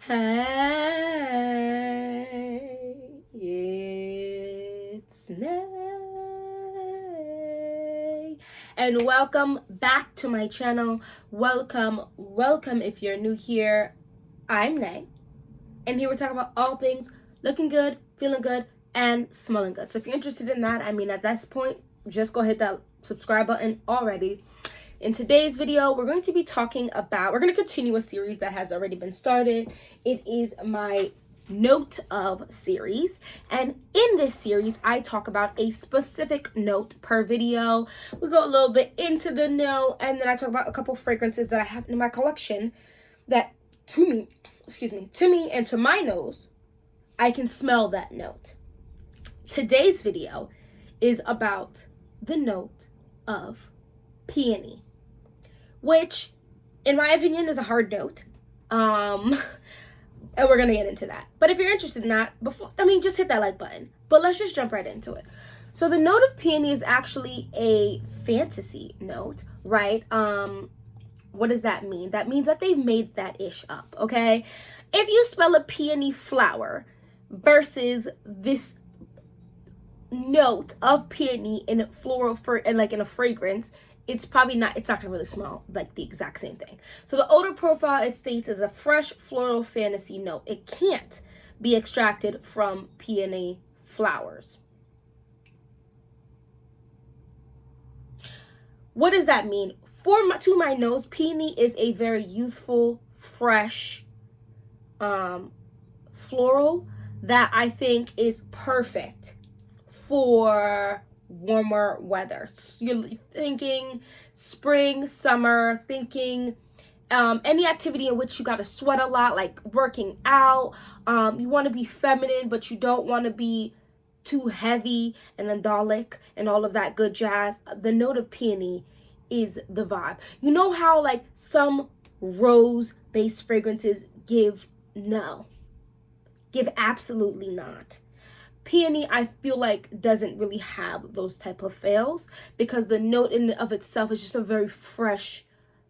Hey, it's Nay, and welcome back to my channel. Welcome if you're new here. I'm Nay, and here we're talking about all things looking good, feeling good, and smelling good. So if you're interested in that, at this point, just go hit that subscribe button already. In today's video, we're going to continue a series that has already been started. It is my note of series, and in this series I talk about a specific note per video. We go a little bit into the note, and then I talk about a couple fragrances that I have in my collection that to me and to my nose, I can smell that note. Today's video is about the note of peony, which in my opinion is a hard note. And we're gonna get into that. But if you're interested in that, just hit that like button. But let's just jump right into it. So the note of peony is actually a fantasy note, right? What does that mean? That means that they made that ish up, okay? If you smell a peony flower versus this note of peony in floral and like in a fragrance, it's not gonna really smell like the exact same thing. So the odor profile, it states, is a fresh floral fantasy note. It can't be extracted from peony flowers. What does that mean? To my nose, peony is a very youthful, fresh floral that I think is perfect for warmer weather. You're thinking spring, summer, thinking any activity in which you got to sweat a lot, like working out. You want to be feminine, but you don't want to be too heavy and andolic and all of that good jazz. The note of peony is the vibe. You know how like some rose-based fragrances give absolutely not. Peony, I feel like, doesn't really have those type of fails because the note in and of itself is just a very fresh,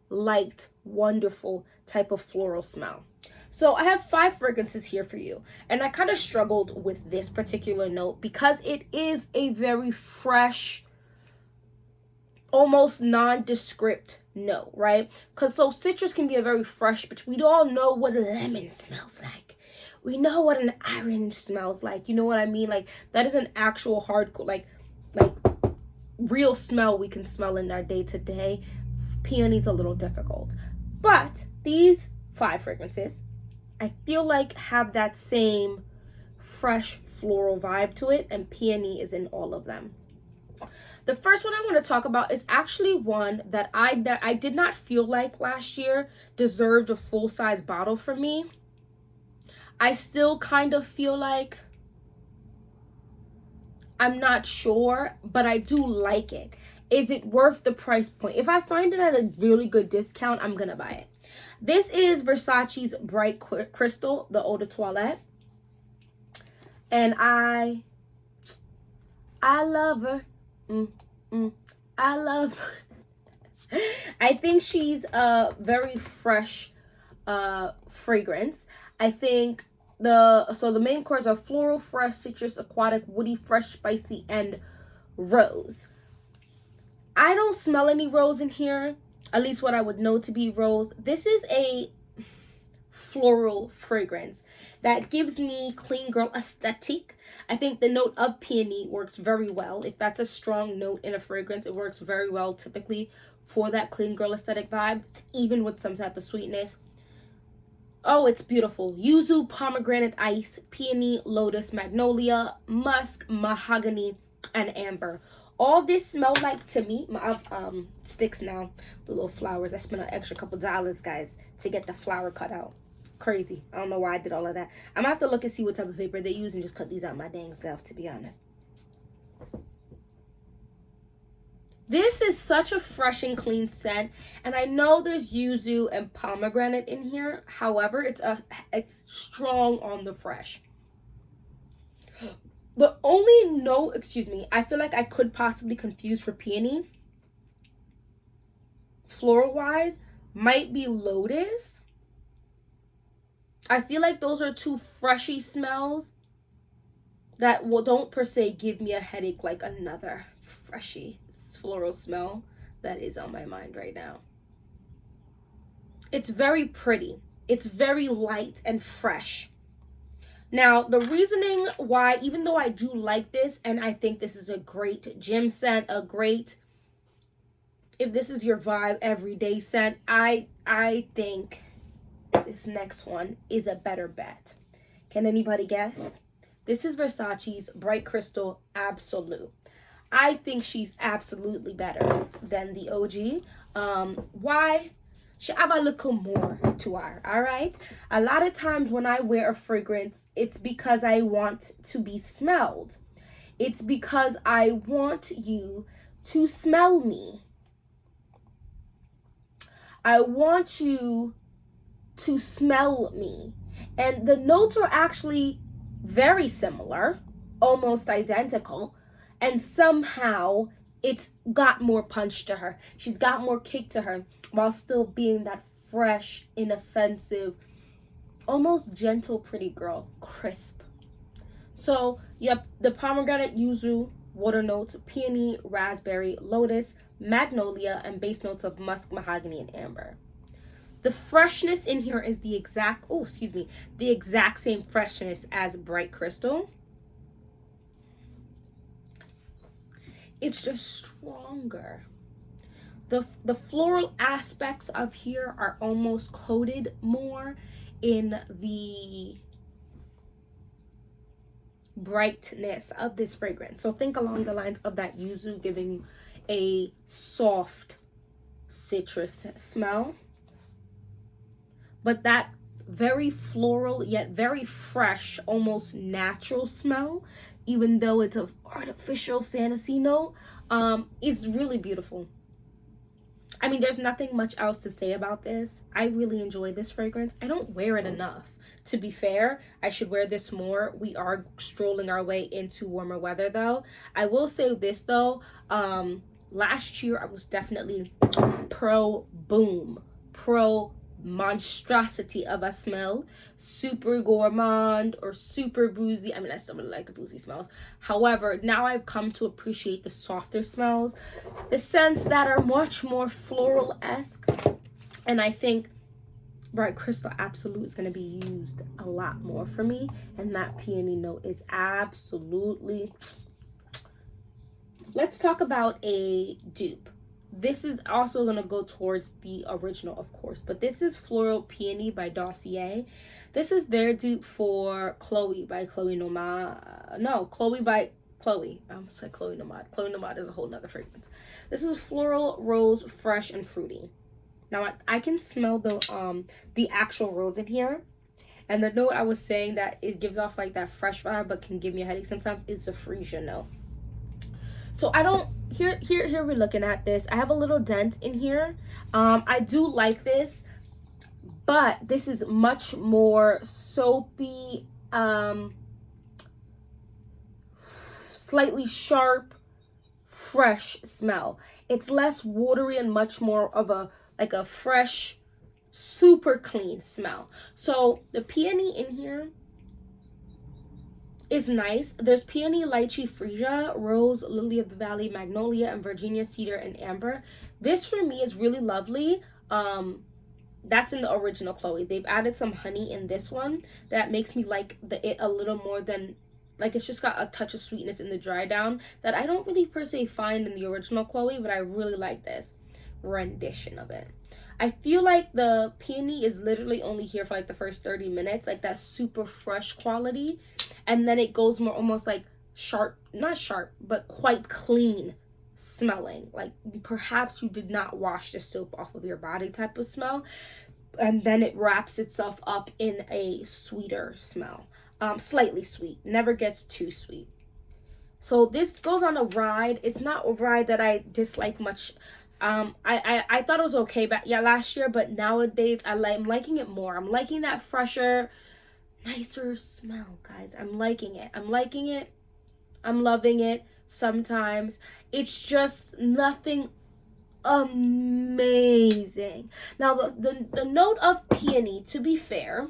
light, wonderful type of floral smell. So I have 5 fragrances here for you, and I kind of struggled with this particular note because it is a very fresh, almost nondescript note, right? Because so citrus can be a very fresh, but we all know what a lemon smells like. We know what an orange smells like. You know what I mean? Like that is an actual hardcore, like real smell we can smell in our day to day. Peony's a little difficult, but these 5 fragrances, I feel like have that same fresh floral vibe to it, and peony is in all of them. The first one I want to talk about is actually one that I did not feel like last year deserved a full-size bottle for me. I still kind of feel like I'm not sure, but I do like it. Is it worth the price point? If I find it at a really good discount, I'm gonna buy it. This is Versace's Bright Crystal, the Eau de Toilette. And I love her. I love her. I think she's a very fresh fragrance. I think the main chords are floral, fresh, citrus, aquatic, woody, fresh, spicy, and rose. I don't smell any rose in here, at least what I would know to be rose. This is a floral fragrance that gives me clean girl aesthetic. I think the note of peony works very well. If that's a strong note in a fragrance, it works very well typically for that clean girl aesthetic vibe, even with some type of sweetness. Oh, it's beautiful. Yuzu, pomegranate ice, peony, lotus, magnolia, musk, mahogany, and amber. All this smells like, to me, my sticks now, the little flowers. I spent an extra couple dollars, guys, to get the flower cut out. Crazy. I don't know why I did all of that. I'm gonna have to look and see what type of paper they use and just cut these out my dang self, to be honest. This is such a fresh and clean scent, and I know there's yuzu and pomegranate in here. However, it's strong on the fresh. The only note, I feel like I could possibly confuse for peony, floral wise, might be lotus. I feel like those are two freshy smells that don't per se give me a headache like another freshy floral smell that is on my mind right now. It's very pretty. It's very light and fresh. Now, the reasoning why, even though I do like this, and I think this is a great gym scent, a great, if this is your vibe, everyday scent, I think this next one is a better bet. Can anybody guess? This is Versace's Bright Crystal Absolute. I think she's absolutely better than the OG. Why? She have a little more to her, all right? A lot of times when I wear a fragrance, it's because I want to be smelled. It's because I want you to smell me. I want you to smell me. And the notes are actually very similar, almost identical, and somehow it's got more punch to her. She's got more kick to her while still being that fresh, inoffensive, almost gentle, pretty girl, crisp. So, yep, the pomegranate, yuzu, water notes, peony, raspberry, lotus, magnolia, and base notes of musk, mahogany, and amber. The freshness in here is the exact same freshness as Bright Crystal. It's just stronger. The floral aspects of here are almost coated more in the brightness of this fragrance. So think along the lines of that yuzu, giving a soft citrus smell. But that very floral yet very fresh, almost natural smell, even though it's an artificial fantasy note, is really beautiful. I mean, there's nothing much else to say about this. I really enjoy this fragrance. I don't wear it enough. To be fair, I should wear this more. We are strolling our way into warmer weather though. I will say this though, last year I was definitely pro monstrosity of a smell, super gourmand or super boozy. I mean, I still really like the boozy smells. However, now I've come to appreciate the softer smells, the scents that are much more floral-esque, and I think Bright Crystal Absolute is going to be used a lot more for me, and that peony note is absolutely. Let's talk about a dupe. This is also going to go towards the original, of course, but this is Floral Peony by Dossier. This is their dupe for Chloe by Chloe Nomad. No, Chloe by Chloe. I almost said Chloe Nomad. Chloe Nomad is a whole nother fragrance. This is Floral Rose Fresh and Fruity. Now, I can smell the actual rose in here. And the note I was saying that it gives off like that fresh vibe but can give me a headache sometimes is the freesia note. So I don't, here we're looking at this. I have a little dent in here. I do like this, but this is much more soapy, slightly sharp, fresh smell. It's less watery and much more of a, like a fresh, super clean smell. So the peony in here is nice. There's peony, lychee, freesia, rose, lily of the valley, magnolia, and Virginia cedar and amber. This for me is really lovely. That's in the original Chloe. They've added some honey in this one that makes me like it a little more than, like, it's just got a touch of sweetness in the dry down that I don't really per se find in the original Chloe, but I really like this rendition of it. I feel like the peony is literally only here for like the first 30 minutes, like that super fresh quality. And then it goes more almost like sharp, not sharp, but quite clean smelling. Like perhaps you did not wash the soap off of your body type of smell. And then it wraps itself up in a sweeter smell. Slightly sweet, never gets too sweet. So this goes on a ride. It's not a ride that I dislike much. I thought it was okay last year, but nowadays I'm liking it more. I'm liking that fresher, nicer smell, guys. I'm liking it. I'm loving it. Sometimes it's just nothing amazing. Now the note of peony, to be fair,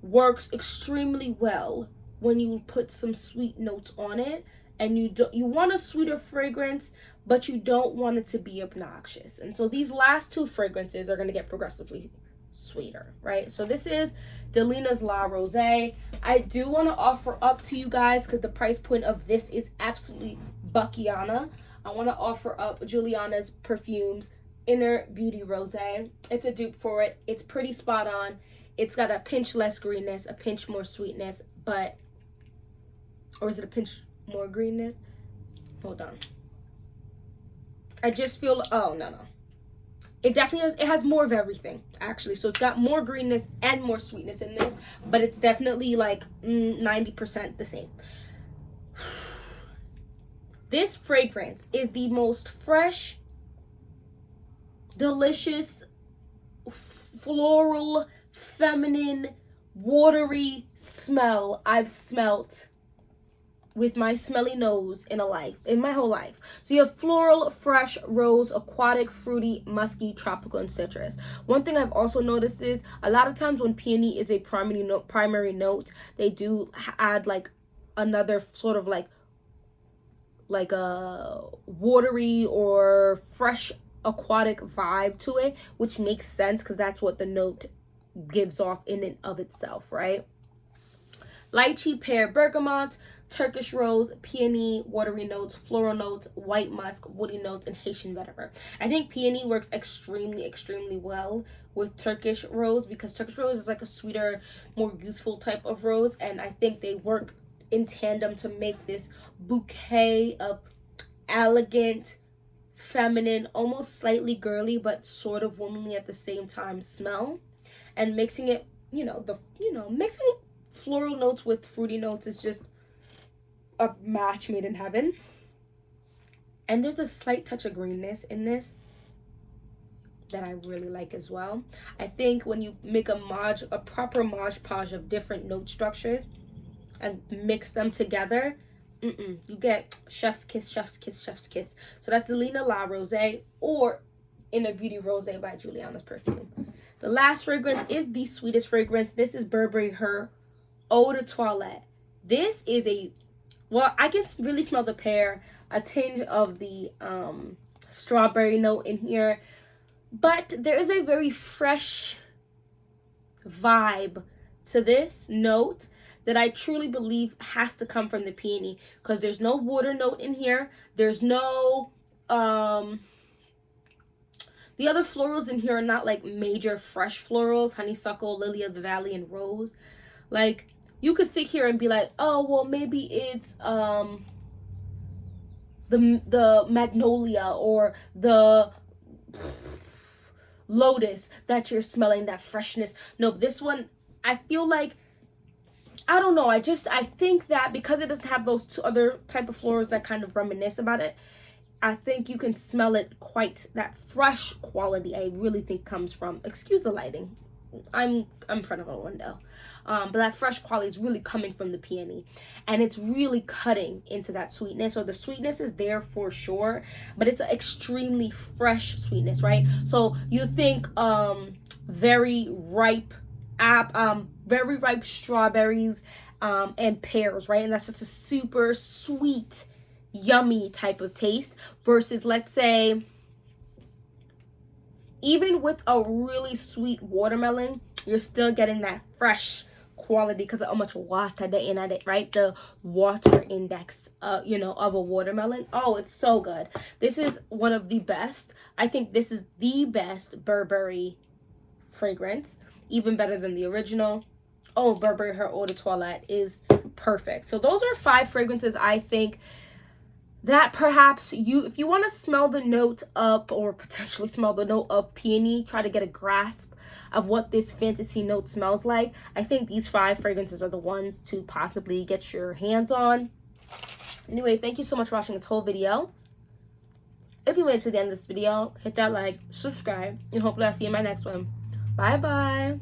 works extremely well when you put some sweet notes on it, and you want a sweeter fragrance, but you don't want it to be obnoxious. And so these last two fragrances are going to get progressively sweeter, right? So this is Delina's La Rosé. I do want to offer up to you guys, because the price point of this is absolutely buckiana, I want to offer up Juliana's Perfumes Inner Beauty Rosé. It's a dupe for it. It's pretty spot on. It's got a pinch less greenness, a pinch more sweetness, but, or is it a pinch more greenness? Hold on. I just feel, oh, no. It definitely has more of everything, actually. So it's got more greenness and more sweetness in this, but it's definitely like 90% the same. This fragrance is the most fresh, delicious, floral, feminine, watery smell I've smelt with my smelly nose in my whole life. So you have floral, fresh, rose, aquatic, fruity, musky, tropical, and citrus. One thing I've also noticed is a lot of times when peony is a primary note, they do add like another sort of like a watery or fresh aquatic vibe to it, which makes sense because that's what the note gives off in and of itself, right? Lychee, pear, bergamot, Turkish rose, peony, watery notes, floral notes, white musk, woody notes, and Haitian vetiver. I think peony works extremely well with Turkish rose, because Turkish rose is like a sweeter, more youthful type of rose, and I think they work in tandem to make this bouquet of elegant, feminine, almost slightly girly, but sort of womanly at the same time smell. And mixing it, mixing floral notes with fruity notes is just a match made in heaven. And there's a slight touch of greenness in this that I really like as well. I think when you make a proper Mod Podge of different note structures and mix them together, you get chef's kiss, chef's kiss, chef's kiss. So that's Delina La Rosé, or Inner Beauty Rosé by Juliana's Perfume. The last fragrance is the sweetest fragrance. This is Burberry Her Eau de Toilette. This is I can really smell the pear, a tinge of the strawberry note in here, but there is a very fresh vibe to this note that I truly believe has to come from the peony, because there's no water note in here. There's no the other florals in here are not like major fresh florals: honeysuckle, lily of the valley, and rose. Like, you could sit here and be like, oh, well, maybe it's the magnolia or the lotus that you're smelling, that freshness. No, this one, I feel like, I don't know, I think that because it doesn't have those two other type of florals that kind of reminisce about it, I think you can smell it quite, that fresh quality I really think comes from, excuse the lighting, I'm in front of a window, but that fresh quality is really coming from the peony, and it's really cutting into that sweetness. So the sweetness is there for sure, but it's an extremely fresh sweetness, right? So you think very ripe strawberries and pears, right? And that's just a super sweet, yummy type of taste, versus, let's say, even with a really sweet watermelon, you're still getting that fresh quality because of how much water they in it, right? The water index, of a watermelon. Oh, it's so good. This is one of the best. I think this is the best Burberry fragrance, even better than the original. Oh, Burberry Her Eau de Toilette is perfect. So those are 5 fragrances I think that perhaps if you want to smell the note up, or potentially smell the note of peony, try to get a grasp of what this fantasy note smells like, I think these 5 fragrances are the ones to possibly get your hands on. Anyway, thank you so much for watching this whole video. If you made it to the end of this video, hit that like, subscribe, and hopefully I'll see you in my next one. Bye bye.